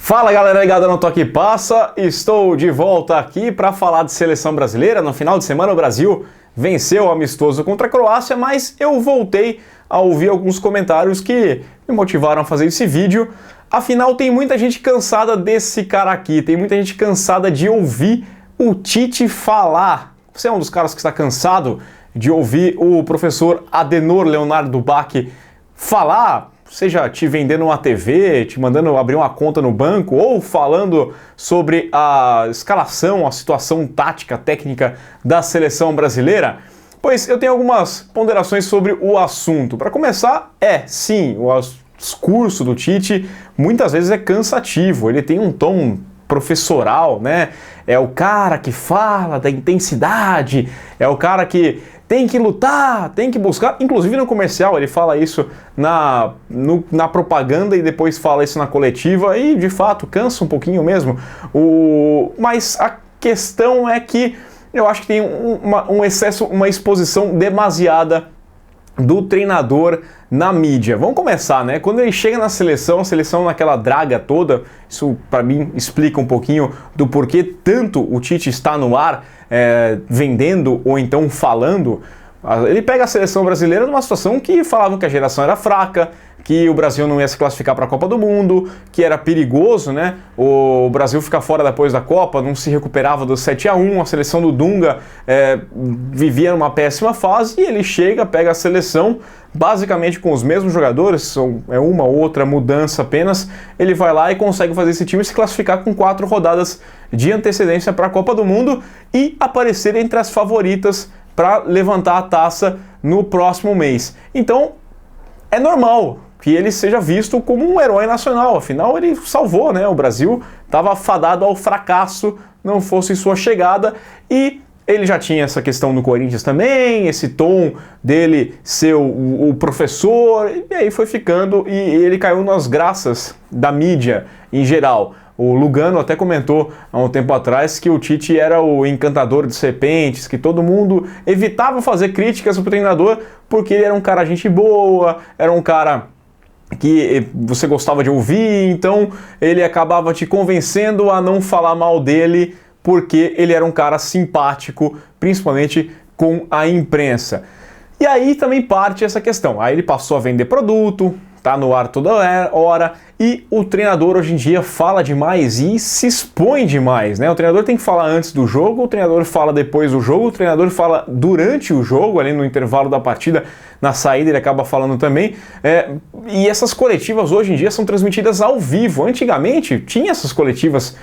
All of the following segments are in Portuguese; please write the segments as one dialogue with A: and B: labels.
A: Fala galera ligada no Toque Passa, estou de volta aqui para falar de seleção brasileira. No final de semana o Brasil venceu o amistoso contra a Croácia, mas eu voltei a ouvir alguns comentários que me motivaram a fazer esse vídeo. Afinal, tem muita gente cansada desse cara aqui, tem muita gente cansada de ouvir o Tite falar. Você é um dos caras que está cansado de ouvir o professor Adenor Leonardo Bach falar, seja te vendendo uma TV, te mandando abrir uma conta no banco, ou falando sobre a escalação, a situação tática, técnica da seleção brasileira? Pois eu tenho algumas ponderações sobre o assunto. Para começar, sim, o discurso do Tite muitas vezes é cansativo, ele tem um tom professoral, né? É o cara que fala da intensidade, é o cara que tem que lutar, tem que buscar. Inclusive no comercial ele fala isso na propaganda e depois fala isso na coletiva e de fato cansa um pouquinho mesmo. Mas a questão é que eu acho que tem um excesso, uma exposição demasiada do treinador na mídia. Vamos começar, né? Quando ele chega na seleção, a seleção naquela draga toda, isso para mim explica um pouquinho do porquê tanto o Tite está no ar, vendendo ou então falando. Ele pega a seleção brasileira numa situação que falavam que a geração era fraca, que o Brasil não ia se classificar para a Copa do Mundo, que era perigoso, né? O Brasil ficar fora depois da Copa, não se recuperava do 7-1, a seleção do Dunga vivia numa péssima fase e ele chega, pega a seleção, basicamente com os mesmos jogadores, é uma ou outra mudança apenas, ele vai lá e consegue fazer esse time se classificar com 4 rodadas de antecedência para a Copa do Mundo e aparecer entre as favoritas para levantar a taça no próximo mês. Então, é normal que ele seja visto como um herói nacional, afinal ele salvou, né? O Brasil estava fadado ao fracasso, não fosse sua chegada, e ele já tinha essa questão no Corinthians também, esse tom dele ser o professor, e aí foi ficando, e ele caiu nas graças da mídia em geral. O Lugano até comentou há um tempo atrás que o Tite era o encantador de serpentes, que todo mundo evitava fazer críticas ao treinador porque ele era um cara gente boa, era um cara que você gostava de ouvir, então ele acabava te convencendo a não falar mal dele porque ele era um cara simpático, principalmente com a imprensa. E aí também parte essa questão, aí ele passou a vender produto, tá no ar toda hora, e o treinador hoje em dia fala demais e se expõe demais, né? O treinador tem que falar antes do jogo, o treinador fala depois do jogo, o treinador fala durante o jogo, ali no intervalo da partida, na saída ele acaba falando também, e essas coletivas hoje em dia são transmitidas ao vivo. Antigamente tinha essas coletivas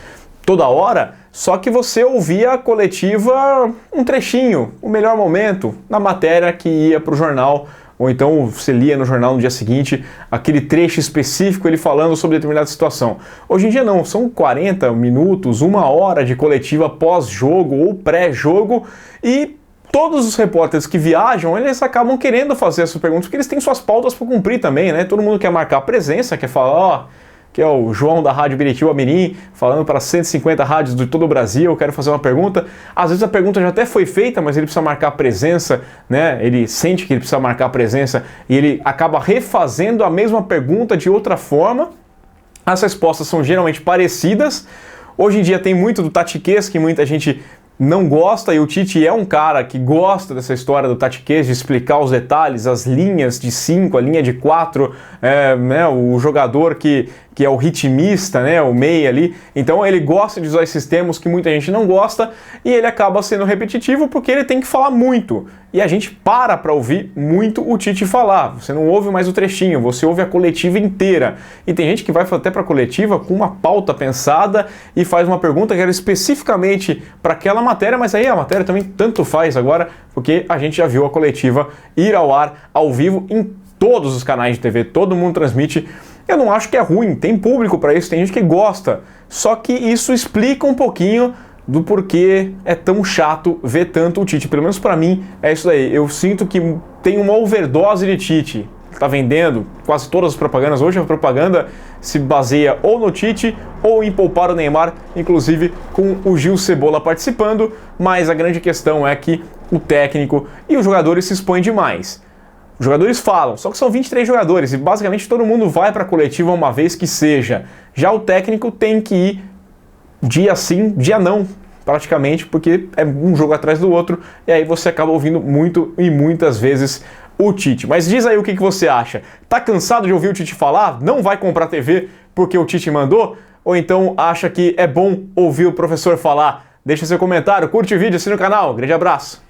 A: toda hora, só que você ouvia a coletiva um trechinho, o melhor momento, na matéria que ia para o jornal, ou então você lia no jornal no dia seguinte aquele trecho específico ele falando sobre determinada situação. Hoje em dia não, são 40 minutos, 1 hora de coletiva pós-jogo ou pré-jogo, e todos os repórteres que viajam, eles acabam querendo fazer essas perguntas, porque eles têm suas pautas para cumprir também, né? Todo mundo quer marcar presença, quer falar, que é o João da Rádio Biritiba Mirim, falando para 150 rádios de todo o Brasil, eu quero fazer uma pergunta. Às vezes a pergunta já até foi feita, mas ele precisa marcar presença, né? Ele sente que ele precisa marcar presença e ele acaba refazendo a mesma pergunta de outra forma. As respostas são geralmente parecidas. Hoje em dia tem muito do tatiquês, que muita gente não gosta, e o Tite é um cara que gosta dessa história do tatiquês, de explicar os detalhes, as linhas de 5, a linha de 4, né, o jogador que é o ritmista, né, o meia ali. Então ele gosta de usar esses termos que muita gente não gosta, e ele acaba sendo repetitivo porque ele tem que falar muito. E a gente para ouvir muito o Tite falar. Você não ouve mais o trechinho, você ouve a coletiva inteira. E tem gente que vai até para a coletiva com uma pauta pensada e faz uma pergunta que era especificamente para aquela matéria, mas aí a matéria também tanto faz agora, porque a gente já viu a coletiva ir ao ar, ao vivo, em todos os canais de TV, todo mundo transmite. Eu não acho que é ruim, tem público para isso, tem gente que gosta, só que isso explica um pouquinho do porquê é tão chato ver tanto o Tite. Pelo menos para mim é isso daí. Eu sinto que tem uma overdose de Tite. Tá vendendo quase todas as propagandas. Hoje a propaganda se baseia ou no Tite ou em poupar o Neymar, inclusive com o Gil Cebola participando, mas a grande questão é que o técnico e os jogadores se expõem demais. Os jogadores falam, só que são 23 jogadores e basicamente todo mundo vai para a coletiva uma vez que seja. Já o técnico tem que ir dia sim, dia não, praticamente, porque é um jogo atrás do outro e aí você acaba ouvindo muito e muitas vezes o Tite. Mas diz aí o que você acha. Tá cansado de ouvir o Tite falar? Não vai comprar TV porque o Tite mandou? Ou então acha que é bom ouvir o professor falar? Deixa seu comentário, curte o vídeo, assina o canal. Grande abraço!